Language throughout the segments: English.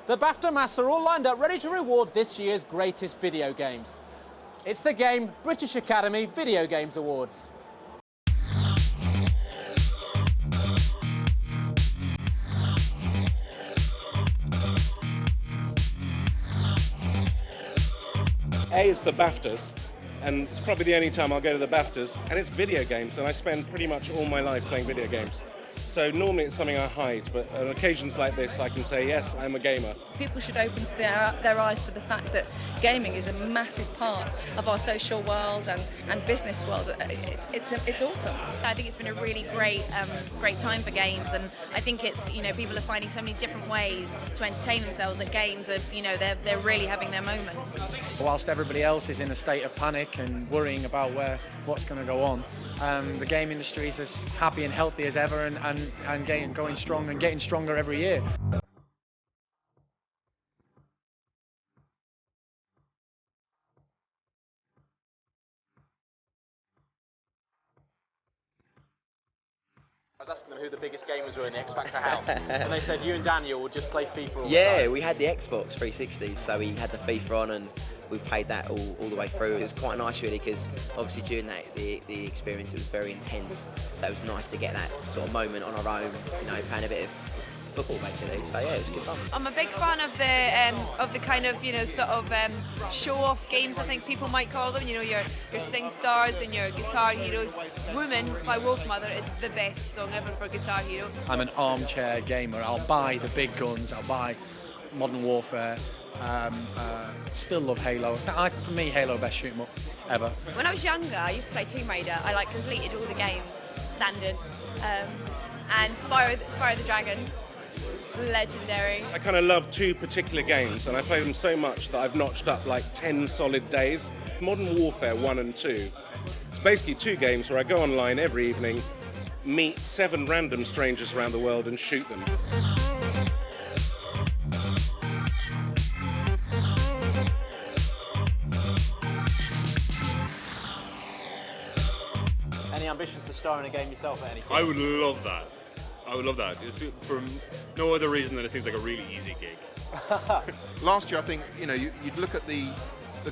The BAFTA masts are all lined up ready to reward this year's greatest video games. It's the Game British Academy Video Games Awards. It's the BAFTAs, and it's probably the only time I'll go to the BAFTAs, and it's video games, and I spend pretty much all my life playing video games. So normally it's something I hide, but on occasions like this I can say, yes, I'm a gamer. People should open their eyes to the fact that gaming is a massive part of our social world and business world. It's awesome. I think it's been a really great time for games, and I think it's, people are finding so many different ways to entertain themselves that games are, they're really having their moment. Whilst everybody else is in a state of panic and worrying about what's going to go on, the game industry is as happy and healthy as ever and going strong and getting stronger every year. I was asking them who the biggest gamers were in the X Factor house, and they said you and Daniel would just play FIFA all the time. Yeah, we had the Xbox 360, so we had the FIFA on and we played that all the way through. It was quite nice really, because obviously during that the experience, it was very intense, so it was nice to get that sort of moment on our own, playing a bit of football basically. So yeah, it was good fun. I'm a big fan of the kind of show-off games, I think people might call them. Your Sing Stars and your Guitar Heroes. Woman by Wolfmother is the best song ever for Guitar Hero. I'm an armchair gamer. I'll buy the big guns. I'll buy Modern Warfare. Still love Halo. For me, Halo best shoot 'em up ever. When I was younger, I used to play Tomb Raider. I completed all the games, standard, and Spyro the Dragon. Legendary. I kind of love two particular games, and I play them so much that I've notched up like 10 solid days. Modern Warfare 1 and 2. It's basically two games where I go online every evening, meet 7 random strangers around the world and shoot them. Any ambitions to star in a game yourself at any point? I would love that. I would love that. It's for no other reason than it seems like a really easy gig. Last year, I think, you'd look at the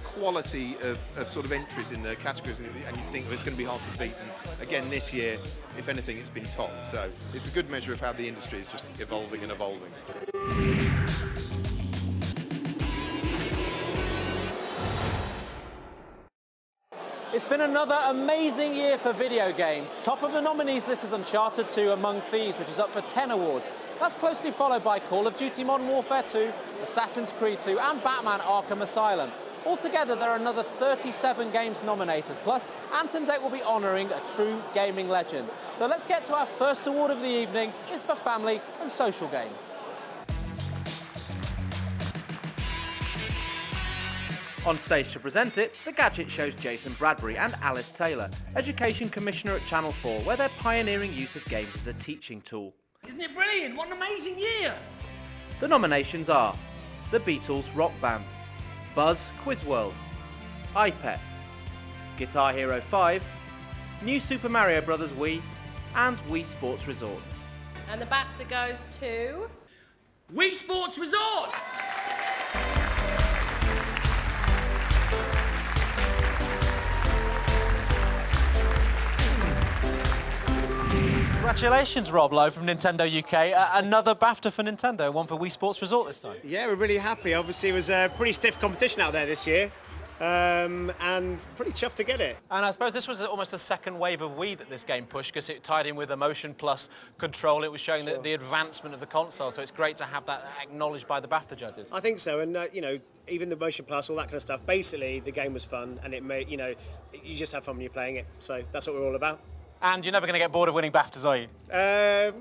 quality of sort of entries in the categories and you think it's going to be hard to beat. And again, this year, if anything, it's been topped. So it's a good measure of how the industry is just evolving and evolving. It's been another amazing year for video games. Top of the nominees list is Uncharted 2 Among Thieves, which is up for 10 awards. That's closely followed by Call of Duty Modern Warfare 2, Assassin's Creed 2 and Batman Arkham Asylum. Altogether, there are another 37 games nominated, plus Ant&Dec will be honouring a true gaming legend. So let's get to our first award of the evening. It's for Family and Social Game. On stage to present it, the Gadget Show's Jason Bradbury and Alice Taylor, Education Commissioner at Channel 4, where they're pioneering use of games as a teaching tool. Isn't it brilliant? What an amazing year! The nominations are The Beatles Rock Band, Buzz Quiz World, iPet, Guitar Hero 5, New Super Mario Bros. Wii, and Wii Sports Resort. And the BAFTA goes to... Wii Sports Resort! Congratulations, Rob Lowe from Nintendo UK. Another BAFTA for Nintendo, one for Wii Sports Resort this time. Yeah, we're really happy. Obviously, it was a pretty stiff competition out there this year, and pretty chuffed to get it. And I suppose this was almost the second wave of Wii that this game pushed, because it tied in with Emotion Plus Control. It was showing the advancement of the console, so it's great to have that acknowledged by the BAFTA judges. I think so, and even the Motion Plus, all that kind of stuff. Basically, the game was fun, and it made you just have fun when you're playing it. So that's what we're all about. And you're never going to get bored of winning BAFTAs, are you?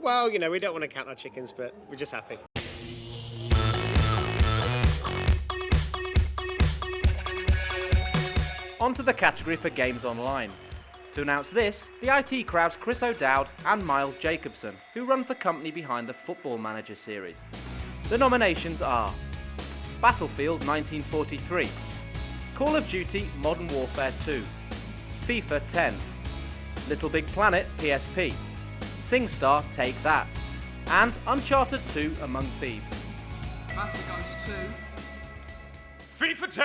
Well, we don't want to count our chickens, but we're just happy. On to the category for Games Online. To announce this, the IT crowd's Chris O'Dowd and Miles Jacobson, who runs the company behind the Football Manager series. The nominations are Battlefield 1943, Call of Duty Modern Warfare 2, FIFA 10, Little Big Planet PSP, SingStar Take That, and Uncharted 2 Among Thieves. BAFTA goes to FIFA 10!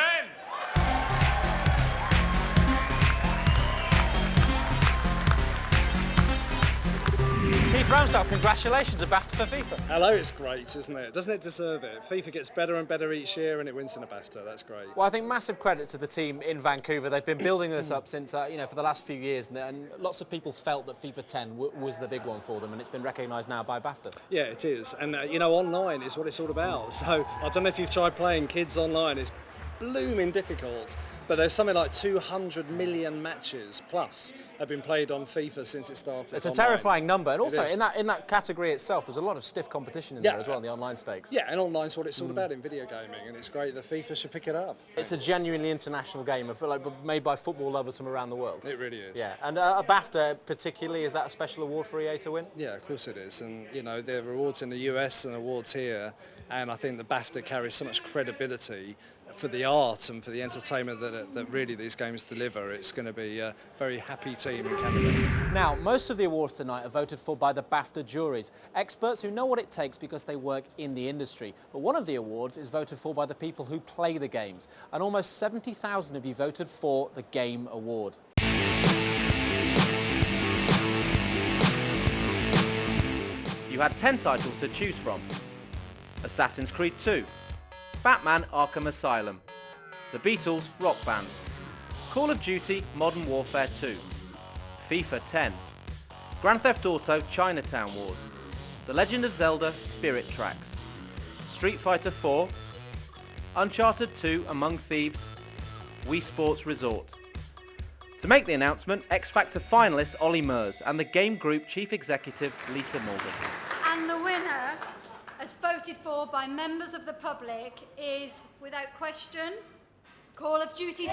Keith Ramsdale, congratulations, a BAFTA for FIFA. Hello, it's great, isn't it? Doesn't it deserve it? FIFA gets better and better each year and it wins in a BAFTA, that's great. Well, I think massive credit to the team in Vancouver. They've been building this up since, for the last few years, and lots of people felt that FIFA 10 was the big one for them, and it's been recognised now by BAFTA. Yeah, it is, and online is what it's all about. So I don't know if you've tried playing kids online, it's blooming difficult, but there's something like 200 million matches plus have been played on FIFA since it started. It's a terrifying number, and also in that category itself, there's a lot of stiff competition in there as well, in the online stakes. Yeah, and online's what it's all about in video gaming, and it's great that FIFA should pick it up. It's a genuinely international game, I feel like, made by football lovers from around the world. It really is. Yeah, and a BAFTA particularly, is that a special award for EA to win? Yeah, of course it is, and there are awards in the US and awards here, and I think the BAFTA carries so much credibility for the art and for the entertainment that really these games deliver. It's going to be a very happy team in Canada. Now, most of the awards tonight are voted for by the BAFTA juries, experts who know what it takes because they work in the industry. But one of the awards is voted for by the people who play the games, and almost 70,000 of you voted for the Game Award. You had 10 titles to choose from: Assassin's Creed 2, Batman Arkham Asylum, The Beatles Rock Band, Call of Duty Modern Warfare 2, FIFA 10, Grand Theft Auto Chinatown Wars, The Legend of Zelda Spirit Tracks, Street Fighter 4, Uncharted 2 Among Thieves, Wii Sports Resort. To make the announcement, X Factor finalist Ollie Murs and the Game Group Chief Executive Lisa Morgan. And the winner, as voted for by members of the public, is, without question, Call of Duty 2.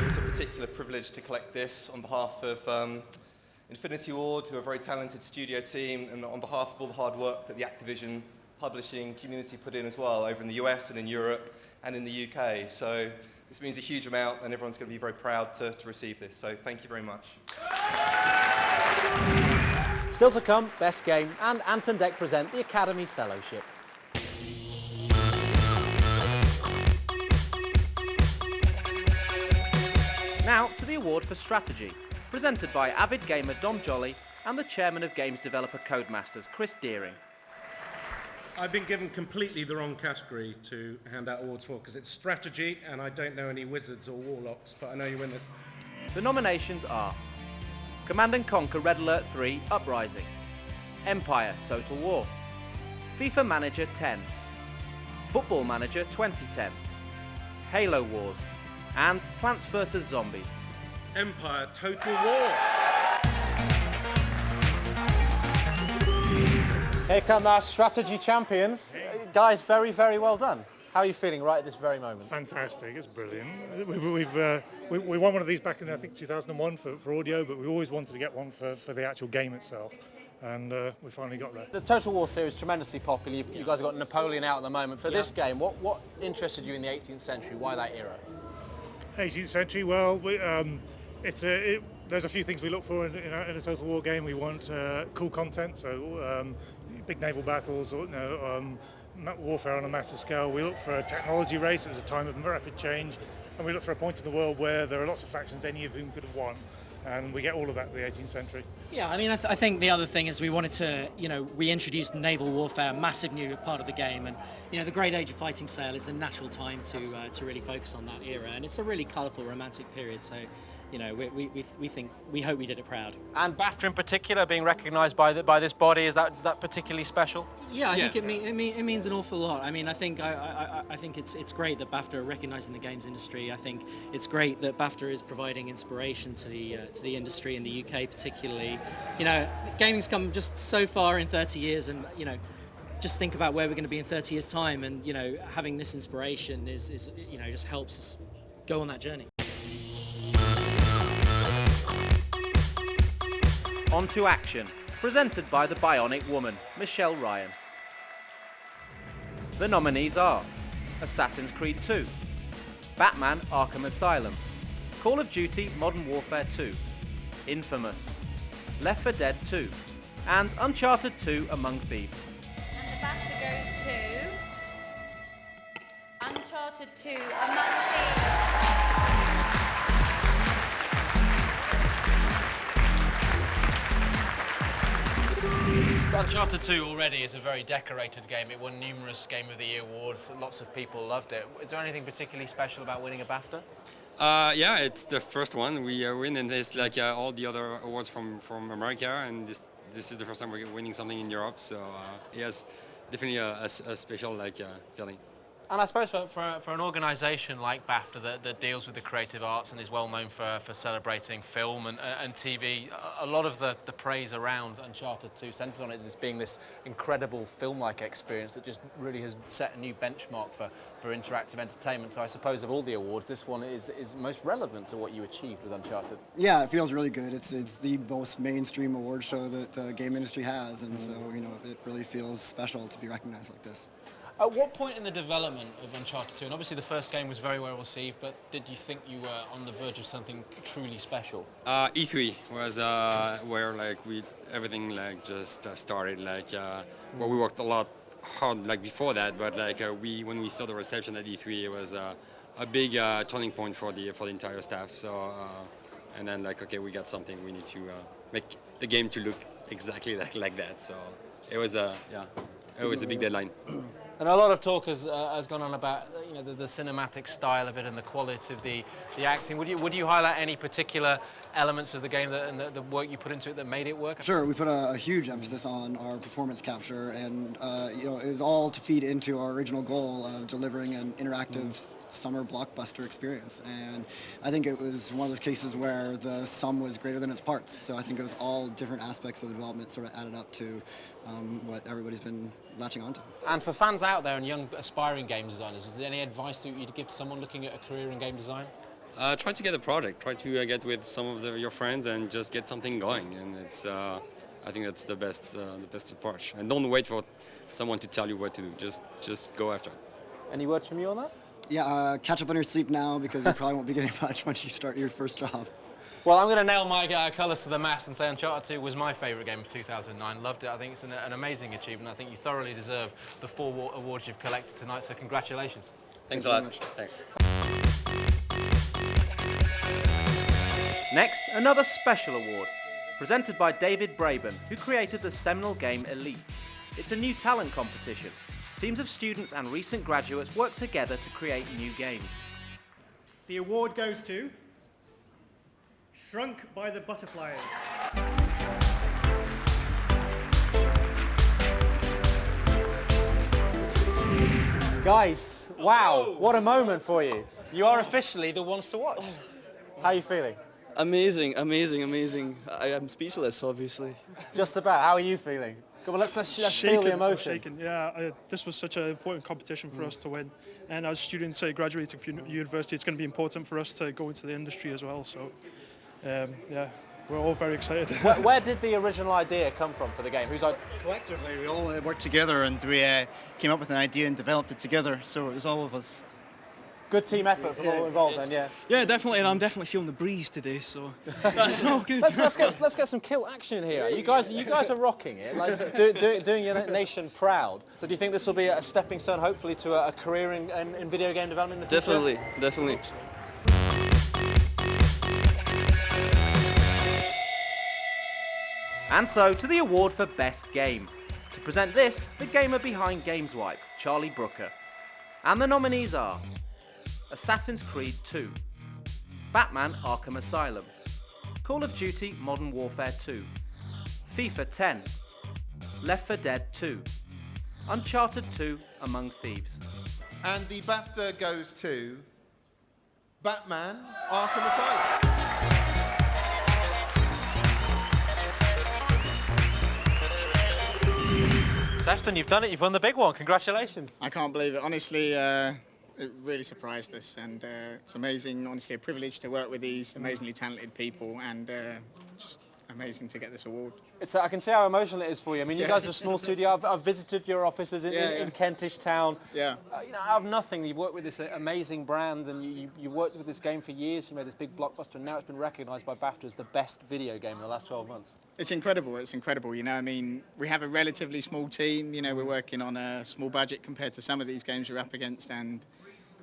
It's a particular privilege to collect this on behalf of Infinity Ward, who are a very talented studio team, and on behalf of all the hard work that the Activision publishing community put in as well, over in the US and in Europe and in the UK. So this means a huge amount, and everyone's going to be very proud to receive this. So thank you very much. Still to come, Best Game, and Ant&Dec present the Academy Fellowship. Now to the award for strategy, presented by avid gamer Dom Jolly and the chairman of games developer Codemasters, Chris Deering. I've been given completely the wrong category to hand out awards for, because it's strategy and I don't know any wizards or warlocks, but I know you win this. The nominations are Command & Conquer Red Alert 3 Uprising, Empire Total War, FIFA Manager 10, Football Manager 2010, Halo Wars, and Plants vs Zombies. Empire Total War. Here come our strategy champions. Guys, very, very well done. How are you feeling right at this very moment? Fantastic, it's brilliant. We won one of these back in, I think, 2001 for audio, but we always wanted to get one for the actual game itself, and we finally got there. The Total War series is tremendously popular. You guys have got Napoleon out at the moment. For this game, what interested you in the 18th century? Why that era? 18th century, well, there's a few things we look for in a Total War game. We want cool content, so big naval battles, warfare on a massive scale. We look for a technology race. It was a time of rapid change, and we look for a point in the world where there are lots of factions, any of whom could have won, and we get all of that in the 18th century. Yeah, I mean, I think the other thing is we wanted to, we introduced naval warfare, a massive new part of the game, and the Great Age of Fighting Sail is a natural time to really focus on that era, and it's a really colourful, romantic period. So, we hope we did it proud. And BAFTA in particular being recognised by this body, is that particularly special? Yeah, I think it means an awful lot. I mean, I think it's great that BAFTA are recognising the games industry. I think it's great that BAFTA is providing inspiration to the industry in the UK, particularly. Gaming's come just so far in 30 years, and just think about where we're going to be in 30 years' time, and having this inspiration is just helps us go on that journey. On to action, presented by the Bionic Woman, Michelle Ryan. The nominees are Assassin's Creed 2, Batman Arkham Asylum, Call of Duty Modern Warfare 2, Infamous, Left 4 Dead 2, and Uncharted 2 Among Thieves. And the BAFTA goes to Uncharted 2 Among Thieves. Uncharted 2 already is a very decorated game. It won numerous Game of the Year awards. Lots of people loved it. Is there anything particularly special about winning a BAFTA? Yeah, it's the first one we win, and it's like all the other awards from America, and this is the first time we're winning something in Europe. So yes, definitely a special feeling. And I suppose for an organisation like BAFTA that deals with the creative arts and is well known for celebrating film and TV, a lot of the praise around Uncharted 2 centres on it as being this incredible film-like experience that just really has set a new benchmark for interactive entertainment. So I suppose of all the awards, this one is most relevant to what you achieved with Uncharted. Yeah, it feels really good. It's the most mainstream award show that the game industry has, and so it really feels special to be recognized like this. At what point in the development of Uncharted 2, and obviously the first game was very well received, but did you think you were on the verge of something truly special? E3 was where everything just started. Where we worked a lot hard before that, but when we saw the reception at E3, it was a big turning point for the entire staff. So and then okay, we got something. We need to make the game to look exactly like that. So it was it was a big deadline. And a lot of talk has gone on about the cinematic style of it and the quality of the acting. Would you highlight any particular elements of the game and the work you put into it that made it work? Sure, we put a huge emphasis on our performance capture, and it was all to feed into our original goal of delivering an interactive summer blockbuster experience. And I think it was one of those cases where the sum was greater than its parts. So I think it was all different aspects of the development sort of added up to what everybody's been latching onto. And for fans out there and young aspiring game designers, is there any advice that you'd give to someone looking at a career in game design? Try to get a project. Try to get with some of your friends and just get something going. And it's I think that's the best approach. And don't wait for someone to tell you what to do. Just go after it. Any words from you on that? Yeah, catch up on your sleep now, because you probably won't be getting much once you start your first job. Well, I'm going to nail my colours to the mast and say Uncharted 2 was my favourite game of 2009. Loved it. I think it's an amazing achievement. I think you thoroughly deserve the 4 awards you've collected tonight, so congratulations. Thanks a lot. Thanks. Next, another special award, presented by David Braben, who created the seminal game Elite. It's a new talent competition. Teams of students and recent graduates work together to create new games. The award goes to Shrunk by the Butterflies. Guys, wow, what a moment for you. You are officially the ones to watch. How are you feeling? Amazing, amazing, amazing. I am speechless, obviously. Just about. How are you feeling? Come on, let's feel the emotion. Shaken. Yeah, this was such an important competition for us to win. And as students graduating from university, it's going to be important for us to go into the industry as well. So, yeah, we're all very excited. Where did the original idea come from for the game? Collectively, we all worked together and we came up with an idea and developed it together. So it was all of us. Good team effort from all involved then, yeah? Yeah, definitely, and I'm definitely feeling the breeze today, so that's all good. Let's get some kill action here. You guys are rocking it, doing your nation proud. So do you think this will be a stepping stone, hopefully, to a career in video game development in the future? Definitely. And so to the award for Best Game. To present this, the gamer behind GamesWipe, Charlie Brooker. And the nominees are Assassin's Creed 2, Batman Arkham Asylum, Call of Duty Modern Warfare 2, FIFA 10, Left 4 Dead 2, Uncharted 2 Among Thieves. And the BAFTA goes to Batman Arkham Asylum. Sefton, you've done it. You've won the big one. Congratulations. I can't believe it. Honestly, it really surprised us, and it's amazing. Honestly, a privilege to work with these amazingly talented people, and just amazing to get this award. I can see how emotional it is for you. I mean, you guys are a small studio. I've visited your offices in Kentish Town. Yeah. You know, out of nothing, you've worked with this amazing brand, and you worked with this game for years. You made this big blockbuster, and now it's been recognised by BAFTA as the best video game in the last 12 months. It's incredible. It's incredible. You know, I mean, we have a relatively small team. You know, we're working on a small budget compared to some of these games we're up against, and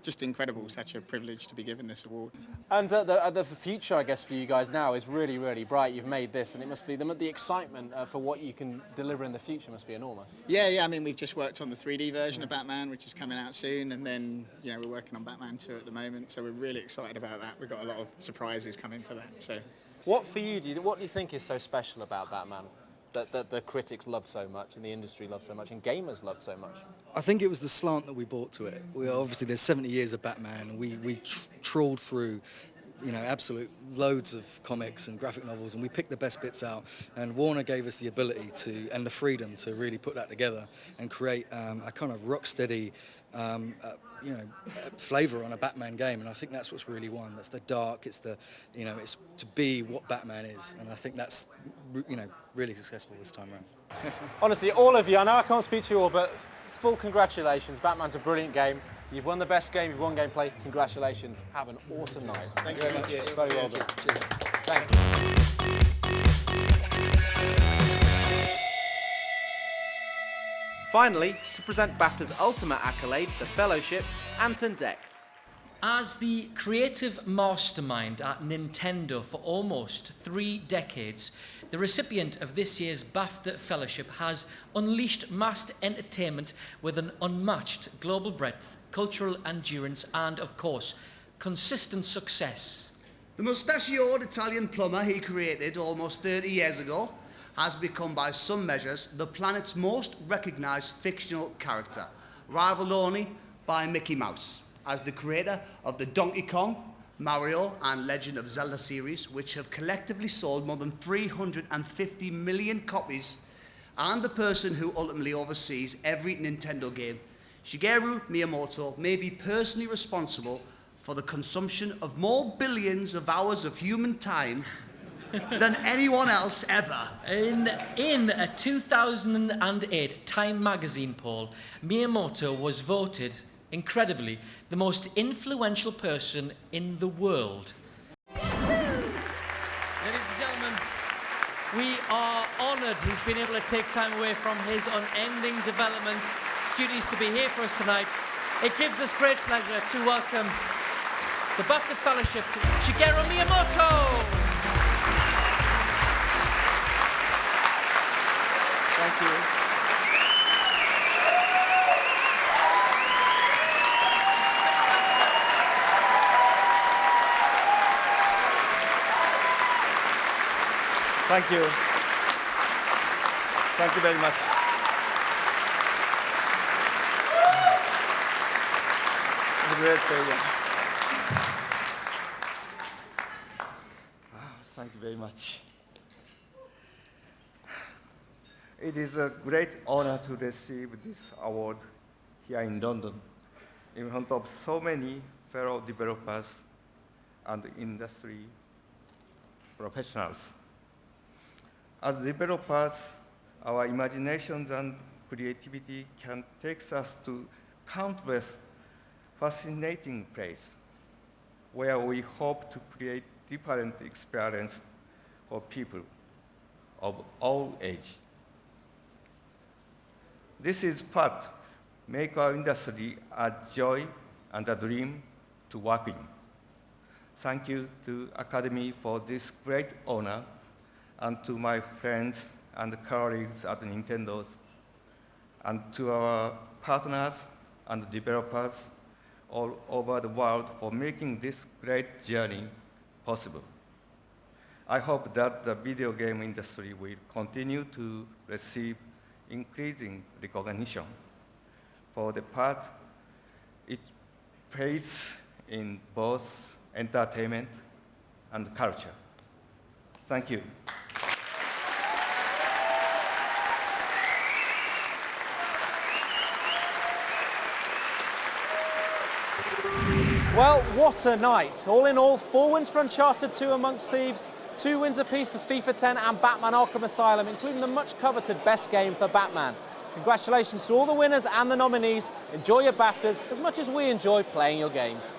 just incredible. Such a privilege to be given this award. And the future, I guess, for you guys now is really, really bright. You've made this, and it must be the excitement for what you can deliver in the future must be enormous. Yeah. I mean, we've just worked on the 3D version of Batman, which is coming out soon, and then we're working on Batman 2 at the moment. So we're really excited about that. We've got a lot of surprises coming for that. So, what do you think is so special about Batman that the critics love so much, and the industry loves so much, and gamers love so much? I think it was the slant that we brought to it. Obviously, there's 70 years of Batman, and we trawled through, absolute loads of comics and graphic novels, and we picked the best bits out. And Warner gave us the ability and the freedom to really put that together and create a kind of rock steady, flavour on a Batman game. And I think that's what's really won. That's the dark. It's it's to be what Batman is, and I think that's really successful this time around. Honestly, all of you, I know I can't speak to you all, but full congratulations. Batman's a brilliant game. You've won the best game, you've won gameplay. Congratulations. Have an awesome night. Thank you very much. Very well done. Cheers. Thank you. Finally, to present BAFTA's ultimate accolade, the Fellowship, Ant&Dec. As the creative mastermind at Nintendo for almost 3 decades, the recipient of this year's BAFTA Fellowship has unleashed mass entertainment with an unmatched global breadth, cultural endurance, and, of course, consistent success. The mustachioed Italian plumber he created almost 30 years ago has become, by some measures, the planet's most recognised fictional character, rivaled only by Mickey Mouse, as the creator of the Donkey Kong, Mario and Legend of Zelda series, which have collectively sold more than 350 million copies, and the person who ultimately oversees every Nintendo game, Shigeru Miyamoto may be personally responsible for the consumption of more billions of hours of human time than anyone else ever. In a 2008 Time magazine poll, Miyamoto was voted, incredibly, the most influential person in the world. Ladies and gentlemen, we are honoured he's been able to take time away from his unending development duties to be here for us tonight. It gives us great pleasure to welcome the BAFTA Fellowship to Shigeru Miyamoto. Thank you. Thank you. Thank you very much. It's a great pleasure. Thank you very much. It is a great honor to receive this award here in London in front of so many fellow developers and industry professionals. As developers, our imaginations and creativity can take us to countless fascinating places where we hope to create different experiences for people of all ages. This is part make our industry a joy and a dream to work in. Thank you to Academy for this great honor, and to my friends and colleagues at Nintendo, and to our partners and developers all over the world for making this great journey possible. I hope that the video game industry will continue to receive increasing recognition for the part it plays in both entertainment and culture. Thank you. Well, what a night. All in all, 4 wins for Uncharted 2 Amongst Thieves, 2 wins apiece for FIFA 10 and Batman Arkham Asylum, including the much coveted Best Game for Batman. Congratulations to all the winners and the nominees. Enjoy your BAFTAs as much as we enjoy playing your games.